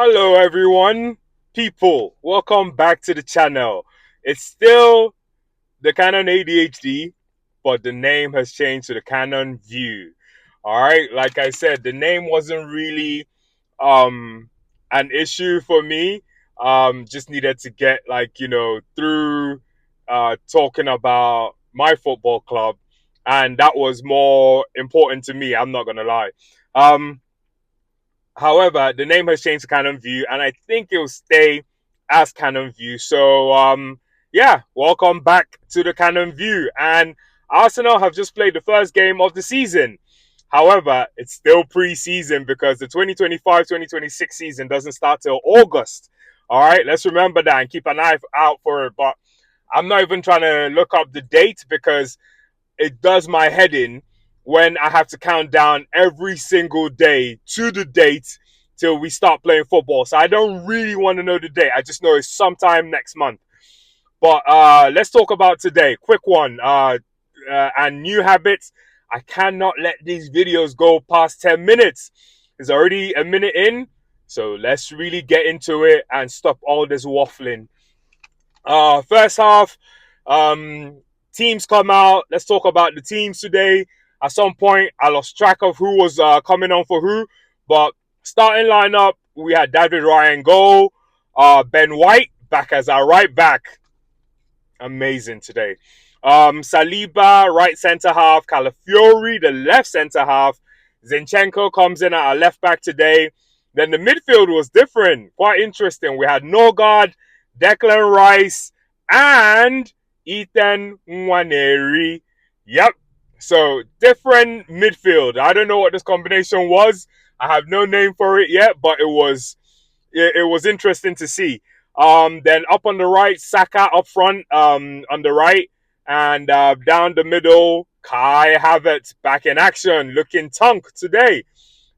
Hello everyone, people, welcome back to the channel. It's still the Canon ADHD, but the name has changed to the Canon View. Alright, like I said, the name wasn't really um an issue for me. Just needed to get through talking about my football club, and that was more important to me, I'm not gonna lie. Um However, the name has changed to Canon View, and I think it will stay as Canon View. So, yeah, welcome back to the Canon View. And Arsenal have just played the first game of the season. However, it's still pre-season because the 2025-2026 season doesn't start till August. All right, let's remember that and keep an eye out for it. But I'm not even trying to look up the date because it does my head in when I have to count down every single day to the date till we start playing football. So I don't really want to know the date. I just know it's sometime next month. But let's talk about today. Quick one. And new habits. I cannot let these videos go past 10 minutes. It's already a minute in. So let's really get into it and stop all this waffling. First half, um, teams come out. Let's talk about the teams today. At some point, I lost track of who was coming on for who. But starting lineup, we had David Ryan goal. Ben White back as our right back. Amazing today. Saliba, right centre half. Calafiori, the left centre half. Zinchenko comes in at our left back today. Then the midfield was different. Quite interesting. We had Norgard, Declan Rice, and Ethan Nwaneri. Yep. So different midfield. I don't know what this combination was. I have no name for it yet, but it was interesting to see. Then up on the right, Saka up front, on the right, and down the middle, Kai Havertz back in action, looking tunk today,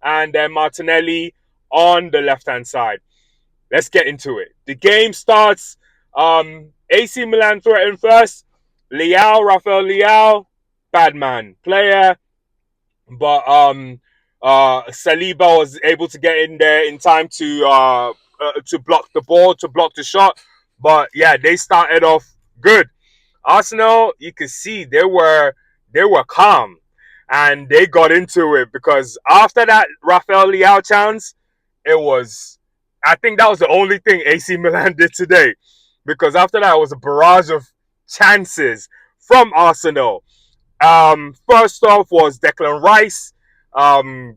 and then Martinelli on the left hand side. Let's get into it. The game starts. AC Milan threatened first. Rafael Leao, bad man player, but Saliba was able to get in there in time to block the ball, to block the shot. But yeah, they started off good. Arsenal, you could see they were calm and they got into it because after that Rafael Leao chance, it was I think that was the only thing AC Milan did today because after that it was a barrage of chances from Arsenal. First off was Declan Rice.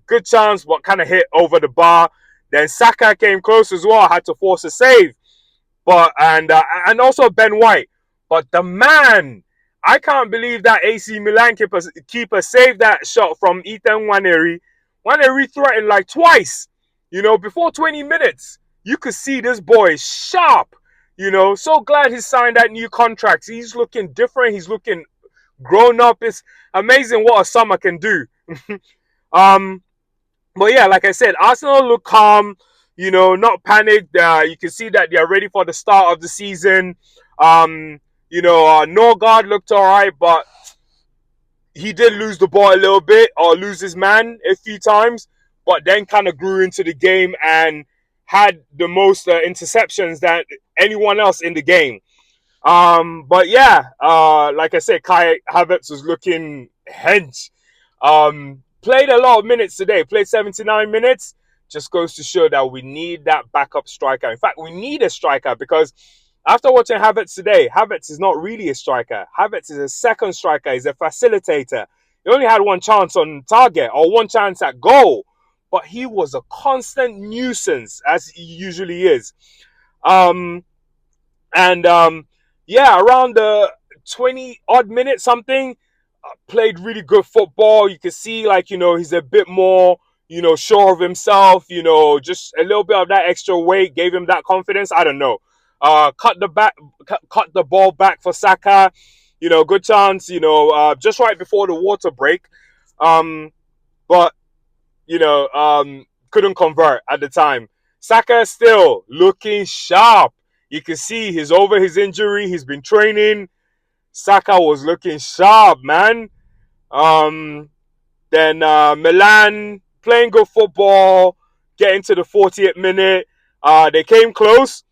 Good chance, but kind of hit over the bar. Then Saka came close as well. Had to force a save, but and also Ben White. But the man, I can't believe that AC Milan keeper saved that shot from Ethan Nwaneri. Nwaneri threatened like twice. Before 20 minutes, you could see this boy is sharp. So glad he signed that new contract. He's looking different. He's looking grown up. It's amazing what a summer can do. um, but yeah, like I said, Arsenal look calm. Not panicked. You can see that they're ready for the start of the season. Norgard looked alright, but he did lose the ball a little bit or lose his man a few times, but then kind of grew into the game and had the most interceptions than anyone else in the game. But yeah, like I said, Kai Havertz was looking hench. Played a lot of minutes today. Played 79 minutes. Just goes to show that we need that backup striker. In fact, we need a striker because after watching Havertz today, Havertz is not really a striker. Havertz is a second striker. He's a facilitator. He only had one chance on target or one chance at goal, but he was a constant nuisance as he usually is. Um, and yeah, around the 20 odd minutes something, played really good football. You can see he's a bit more, sure of himself, just a little bit of that extra weight gave him that confidence. I don't know. Cut the ball back for Saka. Good chance, just right before the water break. But, couldn't convert at the time. Saka still looking sharp. You can see he's over his injury. He's been training. Saka was looking sharp, man. Um, then Milan playing good football, getting to the 40th minute. They came close,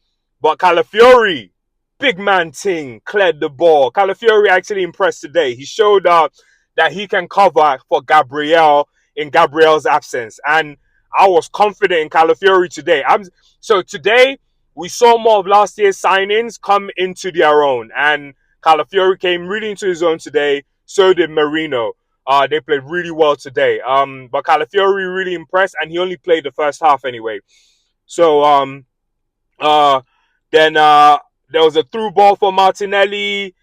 but Calafiori, big man ting, cleared the ball. Calafiori actually impressed today. He showed that he can cover for Gabriel in Gabriel's absence. And I was confident in Calafiori today. So today, we saw more of last year's signings come into their own. And Calafiori came really into his own today. So did Marino. They played really well today. But Calafiori really impressed, and he only played the first half anyway. So uh, then there was a through ball for Martinelli.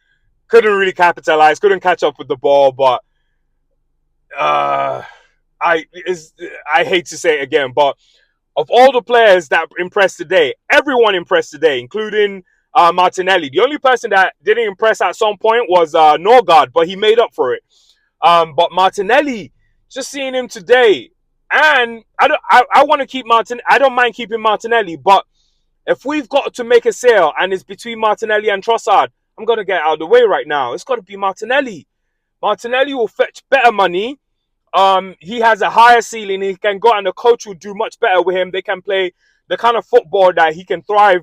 Couldn't really capitalize. Couldn't catch up with the ball. But uh, I hate to say it again, but of all the players that impressed today, everyone impressed today, including Martinelli. The only person that didn't impress at some point was Norgard, but he made up for it. But Martinelli, just seeing him today, and I want to keep Martin. I don't mind keeping Martinelli, but if we've got to make a sale and it's between Martinelli and Trossard, I'm gonna get out of the way right now. It's got to be Martinelli. Martinelli will fetch better money. He has a higher ceiling. He can go, and the coach will do much better with him. They can play the kind of football that he can thrive,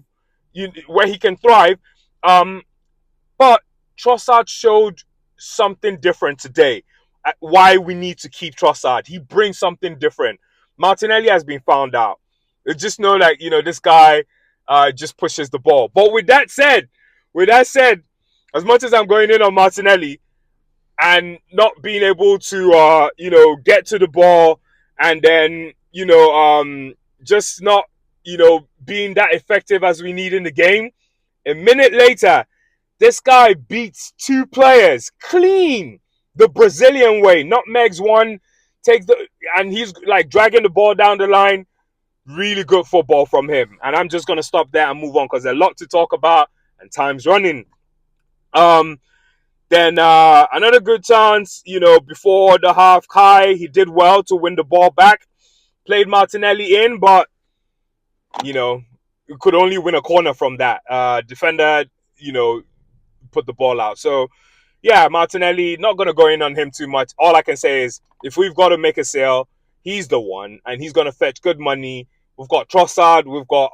where he can thrive. But Trossard showed something different today. Why we need to keep Trossard. He brings something different. Martinelli has been found out. It's just know that, this guy just pushes the ball. But with that said, as much as I'm going in on Martinelli and not being able to get to the ball, and then just not being that effective as we need in the game, a minute later this guy beats two players clean, the Brazilian way. Nutmegs one, and he's like dragging the ball down the line. Really good football from him. And I'm just gonna stop there and move on because there's a lot to talk about and time's running. Then another good chance, before the half. Kai, he did well to win the ball back. Played Martinelli in, but you could only win a corner from that. Defender, put the ball out. So yeah, Martinelli, not going to go in on him too much. All I can say is if we've got to make a sale, he's the one, and he's going to fetch good money. We've got Trossard, we've got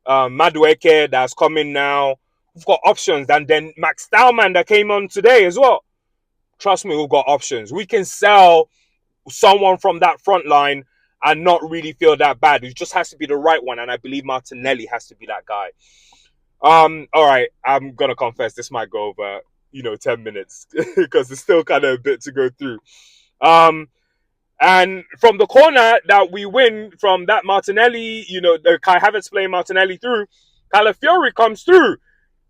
Madueke that's coming now. We've got options, and then Max Stallman that came on today as well. Trust me, we've got options. We can sell someone from that front line and not really feel that bad. It just has to be the right one, and I believe Martinelli has to be that guy. All right, I'm gonna confess this might go over 10 minutes because it's still kind of a bit to go through. And from the corner that we win from that Martinelli, the Kai Havertz playing Martinelli through, Calafiori comes through,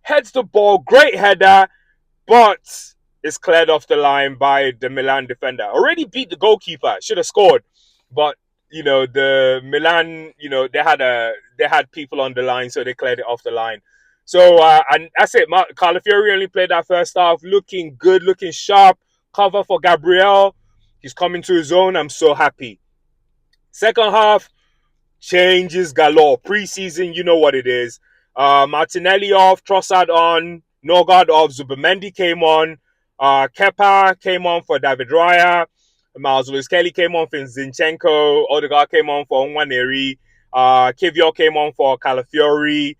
heads the ball, great header, but is cleared off the line by the Milan defender. Already beat the goalkeeper, should have scored, but the Milan, they had people on the line, so they cleared it off the line. So and that's it. Calafiori only played that first half, looking good, looking sharp. Cover for Gabriel. He's coming to his own. I'm so happy. Second half, changes galore. Preseason, you know what it is. Martinelli off, Trossard on, Norgard off, Zubimendi came on, Kepa came on for David Raya, Miles Lewis-Kelly came on for Zinchenko, Odegaard came on for Nwaneri, Kivior came on for Calafiori,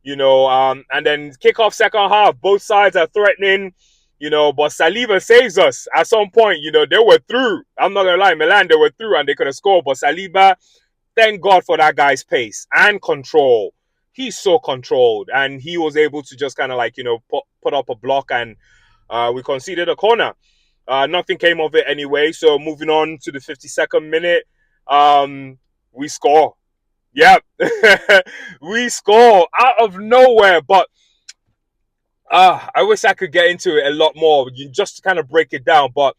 and then kick off second half. Both sides are threatening, but Saliba saves us at some point. They were through. I'm not going to lie, Milan, they were through and they could have scored, but Saliba, thank God for that guy's pace and control. He's so controlled, and he was able to just kind of put up a block, and we conceded a corner. Nothing came of it anyway. So moving on to the 52nd minute, we score. Yep, we score out of nowhere. But I wish I could get into it a lot more, just to kind of break it down. But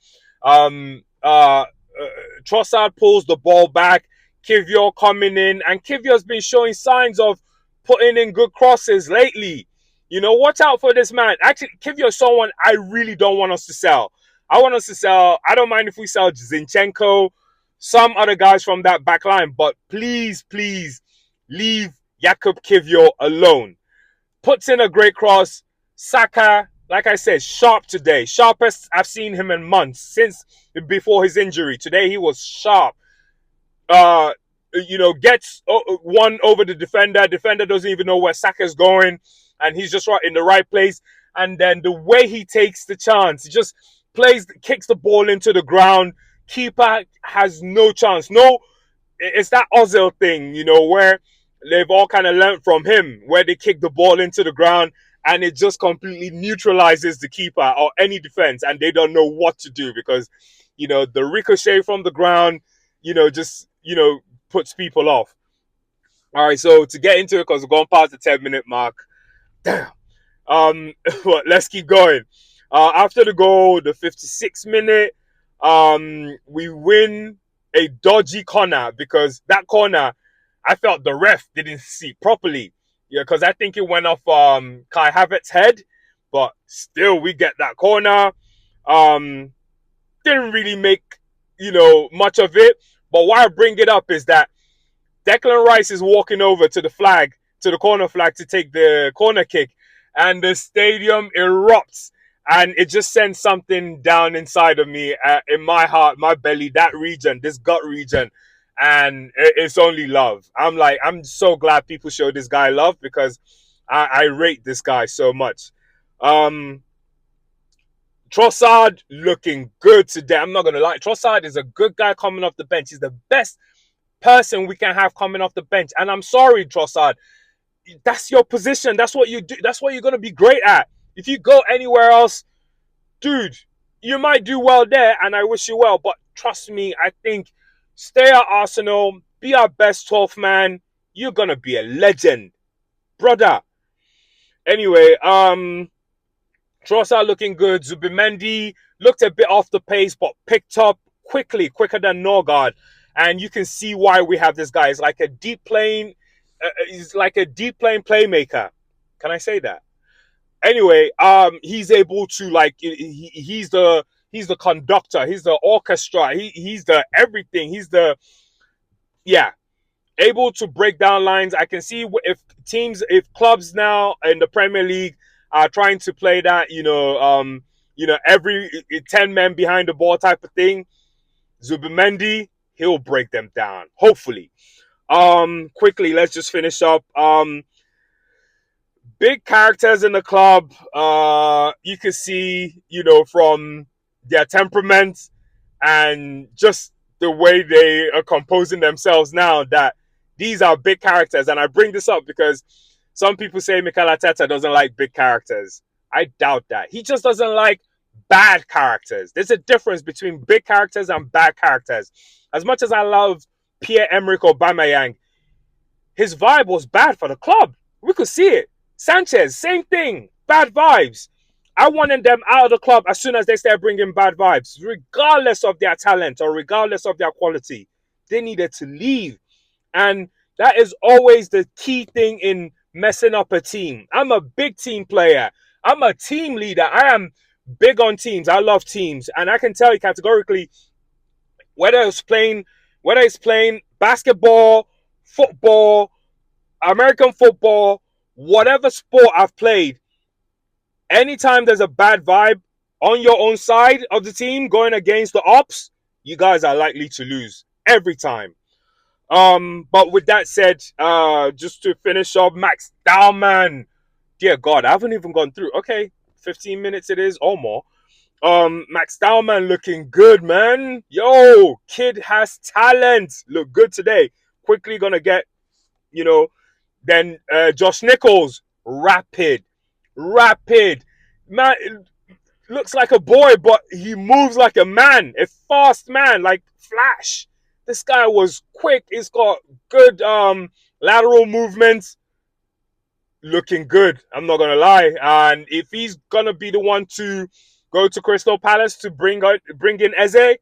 Trossard pulls the ball back. Kivior coming in, and Kivior's been showing signs of putting in good crosses lately. Watch out for this man. Actually, Kivior is someone I really don't want us to sell. I want us to sell. I don't mind if we sell Zinchenko, some other guys from that back line, but please, please leave Jakub Kivior alone. Puts in a great cross. Saka, like I said, sharp today. Sharpest I've seen him in months, since before his injury. Today he was sharp. gets one over the defender. Defender doesn't even know where Saka's going, and he's just right in the right place. And then the way he takes the chance, he just kicks the ball into the ground. Keeper has no chance. No, it's that Ozil thing, where they've all kind of learned from him, where they kick the ball into the ground and it just completely neutralizes the keeper or any defense, and they don't know what to do because, the ricochet from the ground, just, puts people off. All right, so to get into it, because we're going past the 10-minute mark, damn. But let's keep going. After the goal, the 56th minute, we win a dodgy corner because that corner, I felt the ref didn't see properly. Yeah, because I think it went off Kai Havertz's head, but still we get that corner. Didn't really make, much of it. But why I bring it up is that Declan Rice is walking over to the corner flag to take the corner kick, and the stadium erupts, and it just sends something down inside of me, in my heart, my belly, that region, this gut region, and it's only love. I'm so glad people show this guy love because I rate this guy so much. Trossard looking good today. I'm not gonna lie, Trossard is a good guy coming off the bench. He's the best person we can have coming off the bench. And I'm sorry, Trossard, that's your position. That's what you do. That's what you're going to be great at. If you go anywhere else, dude, you might do well there, and I wish you well. But trust me, I think stay at Arsenal, be our best 12th man. You're going to be a legend, brother. Anyway, Trossard looking good. Zubimendi looked a bit off the pace, but picked up quicker than Norgard. And you can see why we have this guy. He's like a deep playing playmaker. Can I say that? Anyway, he's able to he's the conductor. He's the orchestra. He's the everything. He's the able to break down lines. I can see if clubs now in the Premier League are trying to play that, every 10 men behind the ball type of thing. Zubimendi, he'll break them down, hopefully. Quickly, let's just finish up. Big characters in the club. You can see, from their temperament and just the way they are composing themselves now, that these are big characters. And I bring this up because some people say Mikel Arteta doesn't like big characters. I doubt that. He just doesn't like bad characters. There's a difference between big characters and bad characters. As much as I love Pierre-Emerick Aubameyang, his vibe was bad for the club. We could see it. Sanchez, same thing. Bad vibes. I wanted them out of the club as soon as they started bringing bad vibes, regardless of their talent or regardless of their quality. They needed to leave. And that is always the key thing in messing up a team. I'm a big team player. I'm a team leader. I am big on teams. I love teams. And I can tell you categorically, whether it's playing basketball, football, American football, whatever sport I've played, anytime there's a bad vibe on your own side of the team going against the ops, you guys are likely to lose every time. But with that said, just to finish up, Max Dowman. Dear God, I haven't even gone through. Okay, 15 minutes it is or more. Max Dowman looking good, man. Yo, kid has talent. Look good today. Quickly gonna get, then Josh Nichols, rapid. Man, looks like a boy, but he moves like a man, a fast man, like Flash. This guy was quick. He's got good lateral movements. Looking good, I'm not gonna lie. And if he's gonna be the one to go to Crystal Palace to bring in Eze,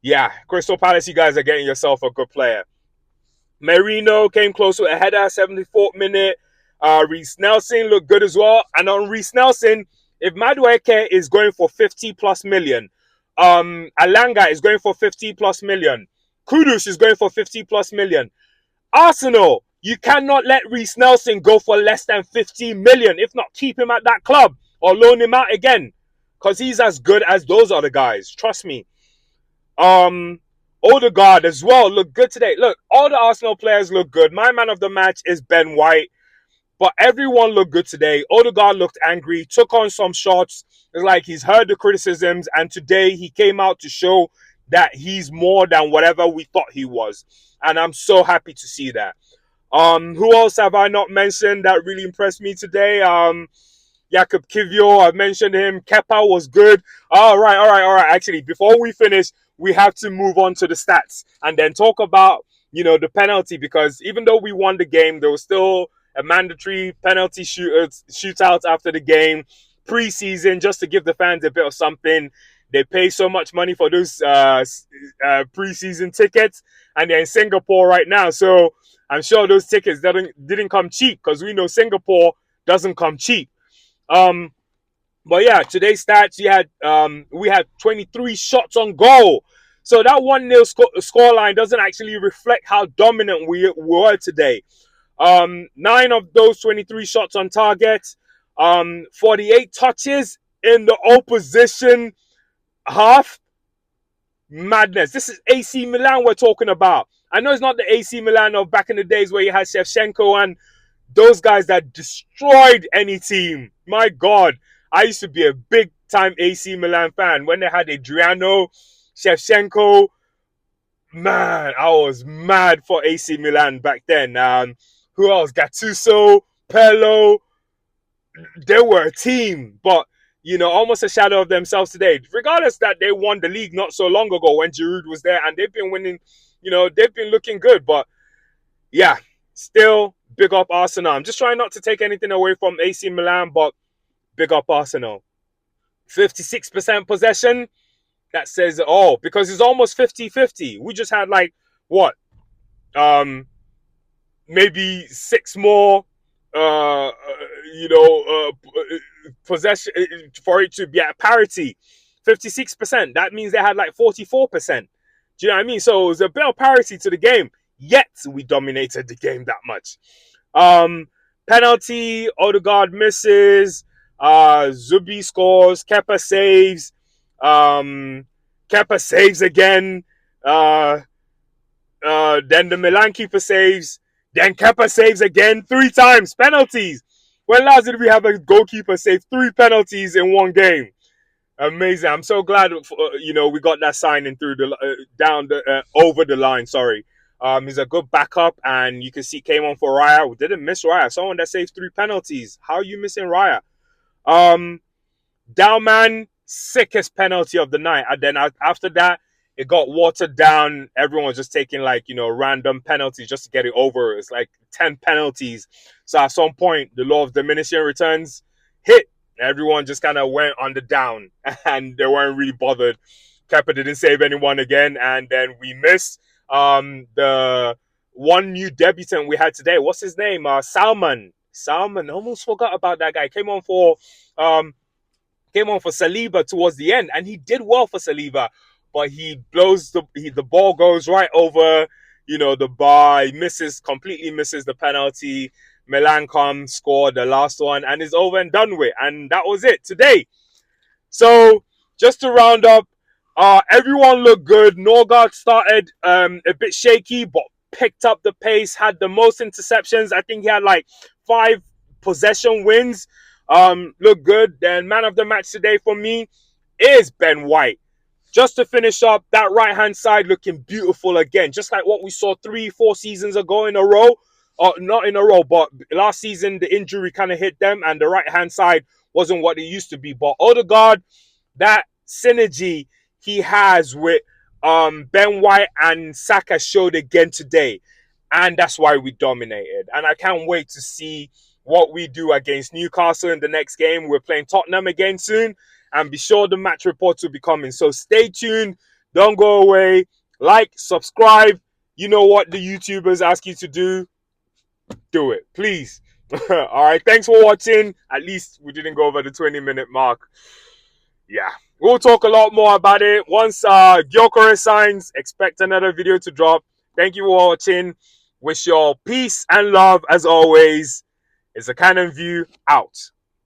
yeah, Crystal Palace, you guys are getting yourself a good player. Merino came close to a header, 74th minute. Reece Nelson looked good as well. And on Reece Nelson, if Madueke is going for 50 plus million, Alanga is going for 50 plus million, Kudus is going for 50 plus million. Arsenal, you cannot let Reece Nelson go for less than 50 million. If not, keep him at that club or loan him out again, because he's as good as those other guys. Trust me. Odegaard as well looked good today. Look, all the Arsenal players look good. My man of the match is Ben White. But everyone looked good today. Odegaard looked angry, took on some shots. It's like he's heard the criticisms, and today he came out to show that he's more than whatever we thought he was. And I'm so happy to see that. Who else have I not mentioned that really impressed me today? Jakub Kivio, I've mentioned him. Kepa was good. All right. Actually, before we finish, we have to move on to the stats and then talk about, the penalty, because even though we won the game, there was still a mandatory penalty shootout after the game, preseason, just to give the fans a bit of something. They pay so much money for those preseason tickets, and they're in Singapore right now. So I'm sure those tickets didn't come cheap, because we know Singapore doesn't come cheap. But yeah, today's stats, we had 23 shots on goal. So that 1-0 scoreline doesn't actually reflect how dominant we were today. 9 of those 23 shots on target, 48 touches in the opposition half. Madness. This is AC Milan we're talking about. I know it's not the AC Milan of back in the days where you had Shevchenko and those guys that destroyed any team. My God, I used to be a big time AC Milan fan when they had Adriano, Shevchenko. Man, I was mad for AC Milan back then. Who else? Gattuso, Pirlo. They were a team, but almost a shadow of themselves today. Regardless that they won the league not so long ago when Giroud was there, and they've been winning. They've been looking good, but yeah, still big up Arsenal. I'm just trying not to take anything away from AC Milan, but big up Arsenal. 56% possession. That says it all, because it's almost 50-50. We just had what? Maybe 6 more possession for it to be at parity. 56%. That means they had 44%. Do you know what I mean? So it was a bit of parity to the game, yet we dominated the game that much. Penalty, Odegaard misses, Zubi scores, Kepa saves, Kepa saves again, then the Milan keeper saves, then Kepa saves again 3 times. Penalties. When last did we have a goalkeeper save 3 penalties in one game? Amazing. I'm so glad, we got that signing through over the line. Sorry. He's a good backup, and you can see came on for Raya. We didn't miss Raya. Someone that saves 3 penalties. How are you missing Raya? Dowman, sickest penalty of the night. And then after that, it got watered down. Everyone was just taking random penalties just to get it over. It's 10 penalties. So at some point, the law of diminishing returns hit. Everyone just kind of went on the down, and they weren't really bothered. Kepa didn't save anyone again, and then we missed the one new debutant we had today. What's his name? Salman. Almost forgot about that guy. Came on for Saliba towards the end, and he did well for Saliba, but he blows the ball goes right over the bar. He completely misses the penalty. Milan come, score the last one, and it's over and done with. And that was it today. So just to round up, everyone looked good. Norgard started a bit shaky, but picked up the pace, had the most interceptions. I think he had 5 possession wins. Looked good. Then man of the match today for me is Ben White. Just to finish up, that right-hand side looking beautiful again. Just like what we saw 3-4 seasons ago in a row. Not in a row, but last season the injury kind of hit them, and the right-hand side wasn't what it used to be. But Odegaard, that synergy he has with Ben White and Saka showed again today. And that's why we dominated. And I can't wait to see what we do against Newcastle in the next game. We're playing Tottenham again soon. And be sure the match reports will be coming. So stay tuned. Don't go away. Like, subscribe. You know what the YouTubers ask you to do. Do it, please. All right. Thanks for watching. At least we didn't go over the 20-minute mark. Yeah. We'll talk a lot more about it. Once Gyökeres signs, expect another video to drop. Thank you for watching. Wish you all peace and love as always. It's a Cannon View out.